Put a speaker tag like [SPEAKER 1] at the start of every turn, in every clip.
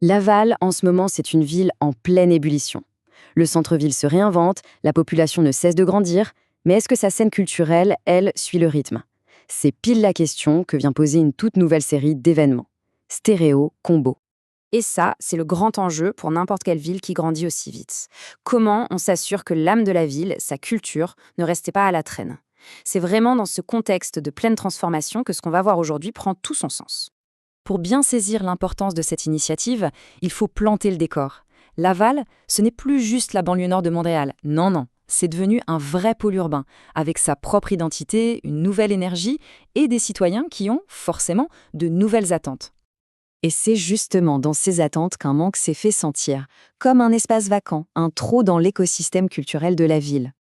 [SPEAKER 1] Laval, en ce moment, c'est une ville en pleine ébullition. Le centre-ville se réinvente, la population ne cesse de grandir, mais est-ce que sa scène culturelle, elle, suit le rythme? C'est pile la question que vient poser une toute nouvelle série d'événements. Stéréo Combo.
[SPEAKER 2] Et ça, c'est le grand enjeu pour n'importe quelle ville qui grandit aussi vite. Comment on s'assure que l'âme de la ville, sa culture, ne restait pas à la traîne? C'est vraiment dans ce contexte de pleine transformation que ce qu'on va voir aujourd'hui prend tout son sens.
[SPEAKER 1] Pour bien saisir l'importance de cette initiative, il faut planter le décor. Laval, ce n'est plus juste la banlieue nord de Montréal. Non, non. C'est devenu un vrai pôle urbain, avec sa propre identité, une nouvelle énergie et des citoyens qui ont, forcément, de nouvelles attentes. Et c'est justement dans ces attentes qu'un manque s'est fait sentir, comme un espace vacant, un trou dans l'écosystème culturel de la ville.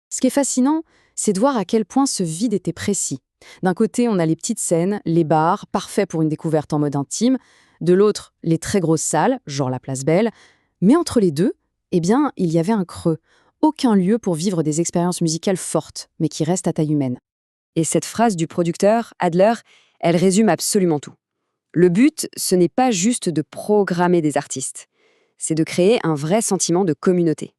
[SPEAKER 3] Ce qui est fascinant, c'est de voir à quel point ce vide était précis. D'un côté, on a les petites scènes, les bars, parfaits pour une découverte en mode intime. De l'autre, les très grosses salles, genre la Place Belle. Mais entre les deux, eh bien, il y avait un creux. Aucun lieu pour vivre des expériences musicales fortes, mais qui restent à taille humaine.
[SPEAKER 1] Et cette phrase du producteur, Adler, elle résume absolument tout. Le but, ce n'est pas juste de programmer des artistes, c'est de créer un vrai sentiment de communauté.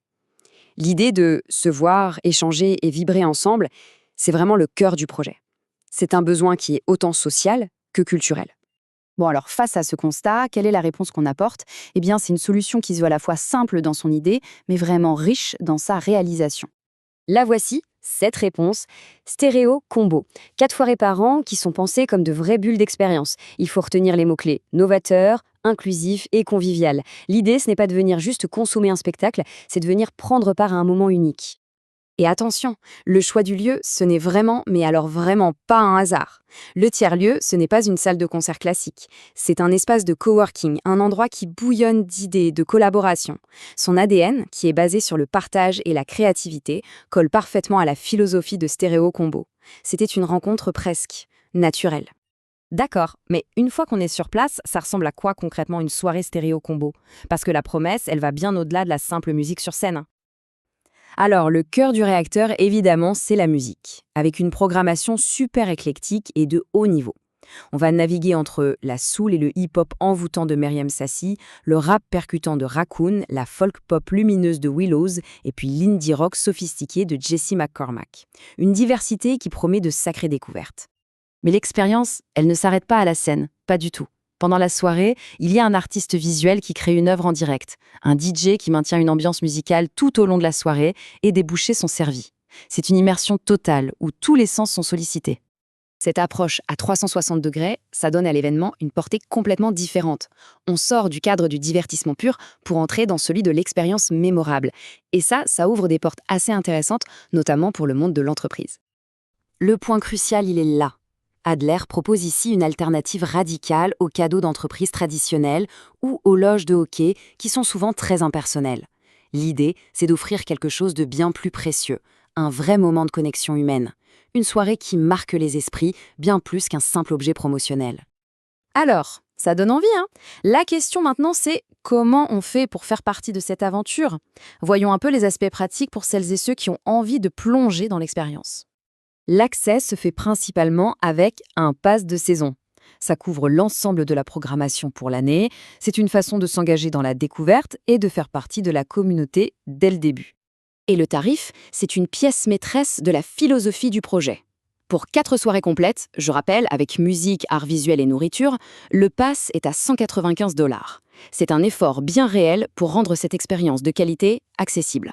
[SPEAKER 1] L'idée de se voir, échanger et vibrer ensemble, c'est vraiment le cœur du projet. C'est un besoin qui est autant social que culturel.
[SPEAKER 2] Bon alors, face à ce constat, quelle est la réponse qu'on apporte? Eh bien, c'est une solution qui se veut à la fois simple dans son idée, mais vraiment riche dans sa réalisation.
[SPEAKER 1] La voici, cette réponse, Stéréo Combo. 4 soirées par an qui sont pensées comme de vraies bulles d'expérience. Il faut retenir les mots-clés novateur, inclusif et convivial. L'idée, ce n'est pas de venir juste consommer un spectacle, c'est de venir prendre part à un moment unique. Et attention, le choix du lieu, ce n'est vraiment, mais alors vraiment pas un hasard. Le tiers-lieu, ce n'est pas une salle de concert classique. C'est un espace de coworking, un endroit qui bouillonne d'idées, de collaboration. Son ADN, qui est basé sur le partage et la créativité, colle parfaitement à la philosophie de Stéréo Combo. C'était une rencontre presque naturelle.
[SPEAKER 2] D'accord, mais une fois qu'on est sur place, ça ressemble à quoi concrètement une soirée Stéréo Combo? Parce que la promesse, elle va bien au-delà de la simple musique sur scène.
[SPEAKER 1] Alors, le cœur du réacteur, évidemment, c'est la musique, avec une programmation super éclectique et de haut niveau. On va naviguer entre la soul et le hip-hop envoûtant de Myriam Sassi, le rap percutant de Raccoon, la folk-pop lumineuse de Willows et puis l'indie rock sophistiqué de Jesse McCormack. Une diversité qui promet de sacrées découvertes. Mais l'expérience, elle ne s'arrête pas à la scène, pas du tout. Pendant la soirée, il y a un artiste visuel qui crée une œuvre en direct, un DJ qui maintient une ambiance musicale tout au long de la soirée et des bouchées sont servis. C'est une immersion totale où tous les sens sont sollicités. Cette approche à 360 degrés, ça donne à l'événement une portée complètement différente. On sort du cadre du divertissement pur pour entrer dans celui de l'expérience mémorable. Et ça ouvre des portes assez intéressantes, notamment pour le monde de l'entreprise. Le point crucial, il est là. Adler propose ici une alternative radicale aux cadeaux d'entreprise traditionnels ou aux loges de hockey qui sont souvent très impersonnelles. L'idée, c'est d'offrir quelque chose de bien plus précieux, un vrai moment de connexion humaine. Une soirée qui marque les esprits bien plus qu'un simple objet promotionnel.
[SPEAKER 2] Alors, ça donne envie, hein? La question maintenant, c'est comment on fait pour faire partie de cette aventure? Voyons un peu les aspects pratiques pour celles et ceux qui ont envie de plonger dans l'expérience.
[SPEAKER 1] L'accès se fait principalement avec un pass de saison. Ça couvre l'ensemble de la programmation pour l'année. C'est une façon de s'engager dans la découverte et de faire partie de la communauté dès le début. Et le tarif, c'est une pièce maîtresse de la philosophie du projet. Pour 4 soirées complètes, je rappelle, avec musique, art visuel et nourriture, le pass est à 195 $. C'est un effort bien réel pour rendre cette expérience de qualité accessible.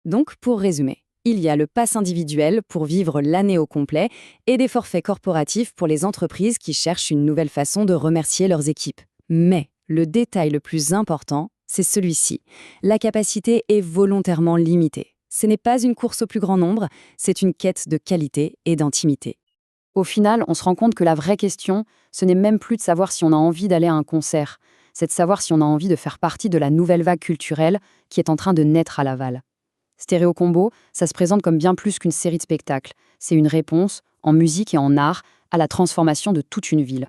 [SPEAKER 1] Donc, pour résumer, il y a le pass individuel pour vivre l'année au complet et des forfaits corporatifs pour les entreprises qui cherchent une nouvelle façon de remercier leurs équipes. Mais le détail le plus important, c'est celui-ci. La capacité est volontairement limitée. Ce n'est pas une course au plus grand nombre, c'est une quête de qualité et d'intimité. Au final, on se rend compte que la vraie question, ce n'est même plus de savoir si on a envie d'aller à un concert, c'est de savoir si on a envie de faire partie de la nouvelle vague culturelle qui est en train de naître à Laval. Stéréo Combo, ça se présente comme bien plus qu'une série de spectacles. C'est une réponse, en musique et en art, à la transformation de toute une ville.